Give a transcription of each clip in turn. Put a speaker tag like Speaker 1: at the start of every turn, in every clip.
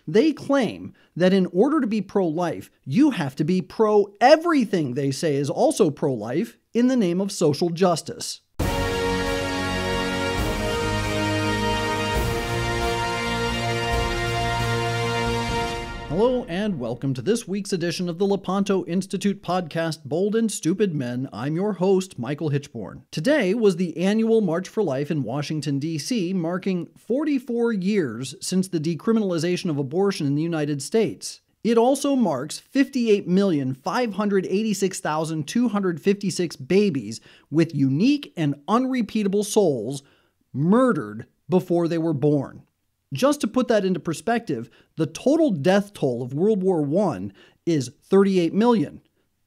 Speaker 1: They claim that in order to be pro-life, you have to be pro-everything they say is also pro-life in the name of social justice. Hello and welcome to this week's edition of the Lepanto Institute Podcast, Bold and Stupid Men. I'm your host, Michael Hitchborn. Today was the annual March for Life in Washington, D.C., marking 44 years since the decriminalization of abortion in the United States. It also marks 58,586,256 babies with unique and unrepeatable souls murdered before they were born. Just to put that into perspective, the total death toll of World War I is 38 million.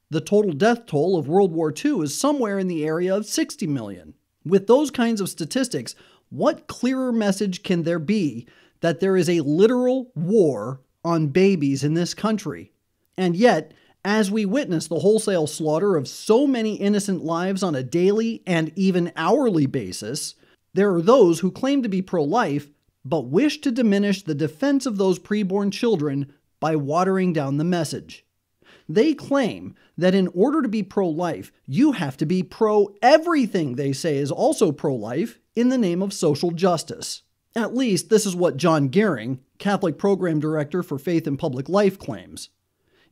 Speaker 1: The total death toll of World War II is somewhere in the area of 60 million. With those kinds of statistics, what clearer message can there be that there is a literal war on babies in this country? And yet, as we witness the wholesale slaughter of so many innocent lives on a daily and even hourly basis, there are those who claim to be pro-life but wish to diminish the defense of those preborn children by watering down the message. They claim that in order to be pro-life, you have to be pro-everything they say is also pro-life in the name of social justice. At least this is what John Gehring, Catholic Program Director for Faith and Public Life, claims.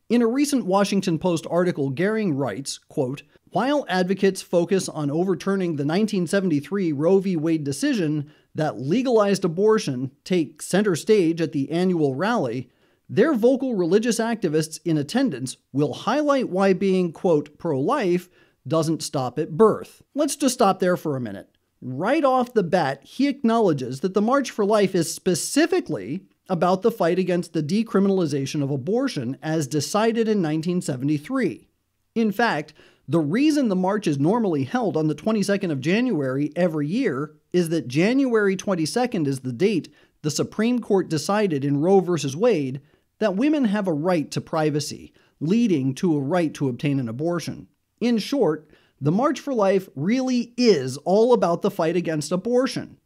Speaker 1: In a recent Washington Post article, Gehring writes, quote, "While advocates focus on overturning the 1973 Roe v. Wade decision that legalized abortion take center stage at the annual rally, their vocal religious activists in attendance will highlight why being, quote, pro-life doesn't stop at birth." Let's just stop there for a minute. Right off the bat, he acknowledges that the March for Life is specifically about the fight against the decriminalization of abortion as decided in 1973. In fact, the reason the march is normally held on the 22nd of January every year is that January 22nd is the date the Supreme Court decided in Roe v. Wade that women have a right to privacy, leading to a right to obtain an abortion. In short, the March for Life really is all about the fight against abortion.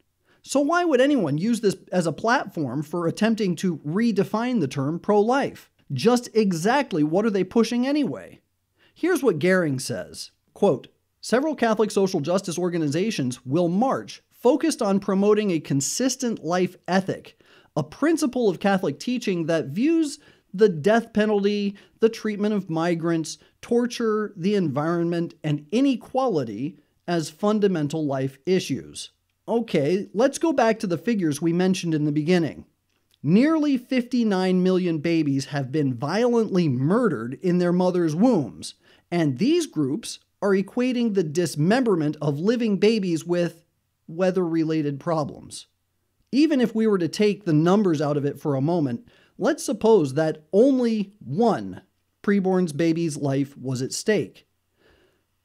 Speaker 1: So why would anyone use this as a platform for attempting to redefine the term pro-life? Just exactly what are they pushing anyway? Here's what Gehring says, quote, "Several Catholic social justice organizations will march focused on promoting a consistent life ethic, a principle of Catholic teaching that views the death penalty, the treatment of migrants, torture, the environment, and inequality as fundamental life issues." Okay, let's go back to the figures we mentioned in the beginning. Nearly 59 million babies have been violently murdered in their mother's wombs, and these groups are equating the dismemberment of living babies with weather-related problems. Even if we were to take the numbers out of it for a moment, let's suppose that only one preborn baby's life was at stake.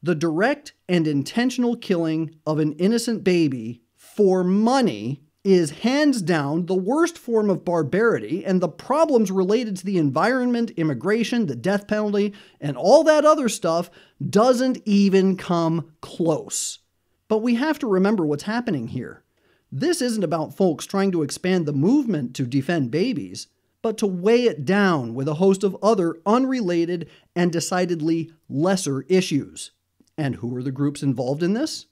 Speaker 1: The direct and intentional killing of an innocent baby for money is hands down the worst form of barbarity, and the problems related to the environment, immigration, the death penalty, and all that other stuff doesn't even come close. But we have to remember what's happening here. This isn't about folks trying to expand the movement to defend babies, but to weigh it down with a host of other unrelated and decidedly lesser issues. And who are the groups involved in this?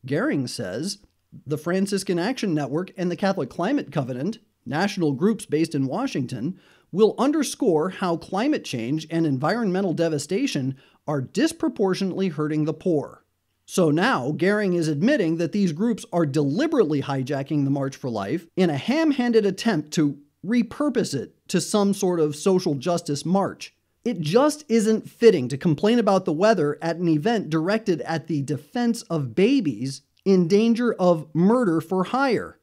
Speaker 1: Gehring says the Franciscan Action Network and the Catholic Climate Covenant, national groups based in Washington, will underscore how climate change and environmental devastation are disproportionately hurting the poor. So now, Gehring is admitting that these groups are deliberately hijacking the March for Life in a ham-handed attempt to repurpose it to some sort of social justice march. It just isn't fitting to complain about the weather at an event directed at the defense of babies in danger of murder for hire.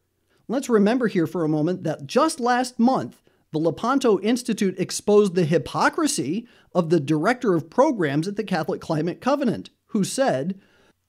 Speaker 1: Let's remember here for a moment that just last month, the Lepanto Institute exposed the hypocrisy of the director of programs at the Catholic Climate Covenant, who said,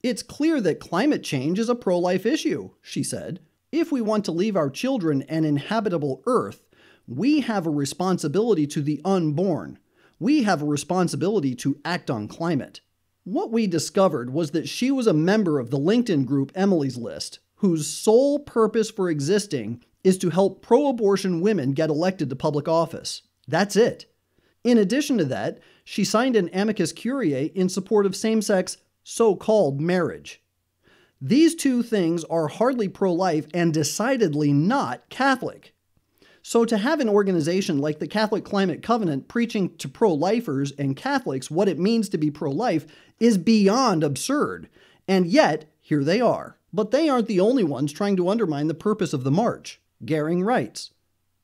Speaker 1: "It's clear that climate change is a pro-life issue," she said. "If we want to leave our children an inhabitable earth, we have a responsibility to the unborn. We have a responsibility to act on climate." What we discovered was that she was a member of the LinkedIn group Emily's List, whose sole purpose for existing is to help pro-abortion women get elected to public office. That's it. In addition to that, she signed an amicus curiae in support of same-sex so-called marriage. These two things are hardly pro-life and decidedly not Catholic. So to have an organization like the Catholic Climate Covenant preaching to pro-lifers and Catholics what it means to be pro-life is beyond absurd. And yet, here they are. But they aren't the only ones trying to undermine the purpose of the march. Gehring writes,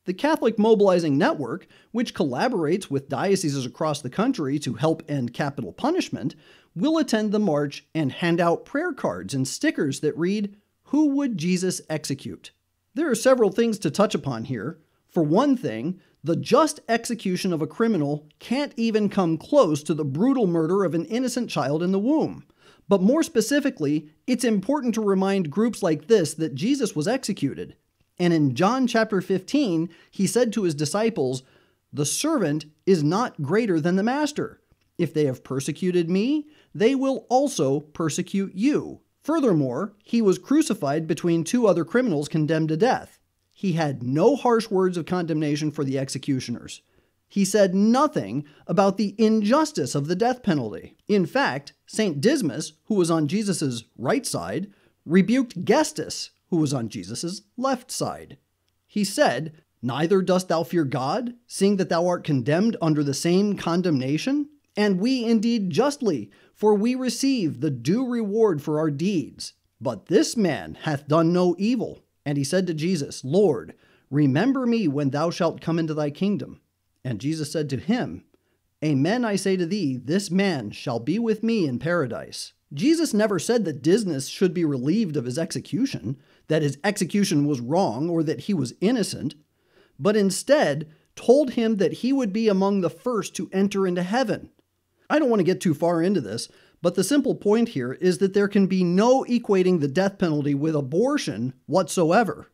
Speaker 1: "The Catholic Mobilizing Network, which collaborates with dioceses across the country to help end capital punishment, will attend the march and hand out prayer cards and stickers that read, 'Who would Jesus execute?' There are several things to touch upon here. For one thing, the just execution of a criminal can't even come close to the brutal murder of an innocent child in the womb. But more specifically, it's important to remind groups like this that Jesus was executed. And in John chapter 15, he said to his disciples, 'The servant is not greater than the master. If they have persecuted me, they will also persecute you.' Furthermore, he was crucified between two other criminals condemned to death. He had no harsh words of condemnation for the executioners. He said nothing about the injustice of the death penalty. In fact, St. Dismas, who was on Jesus' right side, rebuked Gestas, who was on Jesus' left side. He said, 'Neither dost thou fear God, seeing that thou art condemned under the same condemnation? And we indeed justly, for we receive the due reward for our deeds. But this man hath done no evil.' And he said to Jesus, 'Lord, remember me when thou shalt come into thy kingdom.' And Jesus said to him, 'Amen, I say to thee, this man shall be with me in paradise.'" Jesus never said that Dismas should be relieved of his execution, that his execution was wrong, or that he was innocent, but instead told him that he would be among the first to enter into heaven. I don't want to get too far into this, but the simple point here is that there can be no equating the death penalty with abortion whatsoever.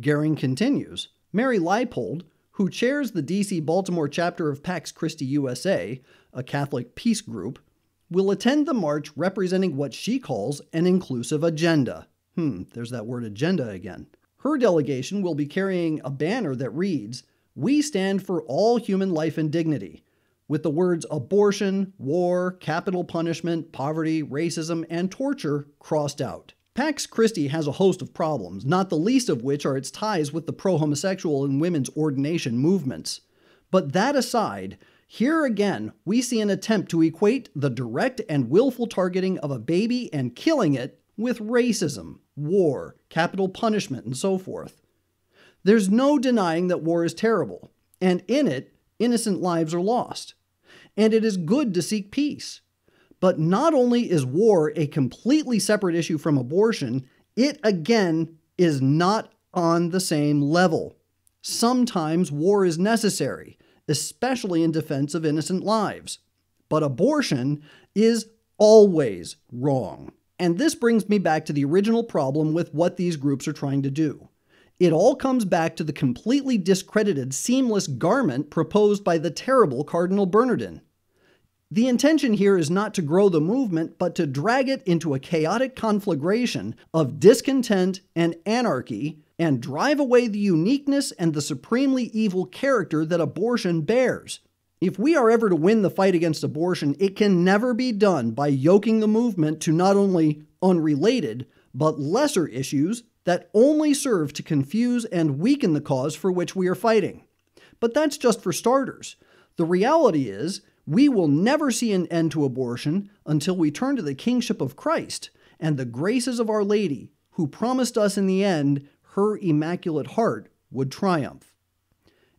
Speaker 1: Gehring continues, "Mary Leipold, who chairs the D.C. Baltimore chapter of Pax Christi USA, a Catholic peace group, will attend the march representing what she calls an inclusive agenda." There's that word agenda again. Her delegation will be carrying a banner that reads, "We stand for all human life and dignity," with the words abortion, war, capital punishment, poverty, racism, and torture crossed out. Pax Christi has a host of problems, not the least of which are its ties with the pro-homosexual and women's ordination movements. But that aside, here again, we see an attempt to equate the direct and willful targeting of a baby and killing it with racism, war, capital punishment, and so forth. There's no denying that war is terrible, and in it, innocent lives are lost. And it is good to seek peace. But not only is war a completely separate issue from abortion, it again is not on the same level. Sometimes war is necessary, especially in defense of innocent lives. But abortion is always wrong. And this brings me back to the original problem with what these groups are trying to do. It all comes back to the completely discredited seamless garment proposed by the terrible Cardinal Bernardin. The intention here is not to grow the movement, but to drag it into a chaotic conflagration of discontent and anarchy and drive away the uniqueness and the supremely evil character that abortion bears. If we are ever to win the fight against abortion, it can never be done by yoking the movement to not only unrelated, but lesser issues that only serve to confuse and weaken the cause for which we are fighting. But that's just for starters. The reality is, we will never see an end to abortion until we turn to the kingship of Christ and the graces of Our Lady, who promised us in the end her immaculate heart would triumph.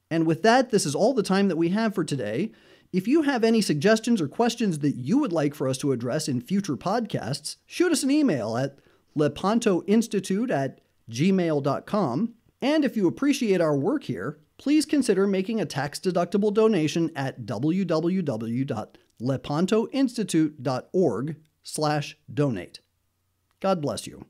Speaker 1: And with that, this is all the time that we have for today. If you have any suggestions or questions that you would like for us to address in future podcasts, shoot us an email at lepantoinstitute@gmail.com. And if you appreciate our work here, please consider making a tax-deductible donation at www.lepantoinstitute.org/donate. God bless you.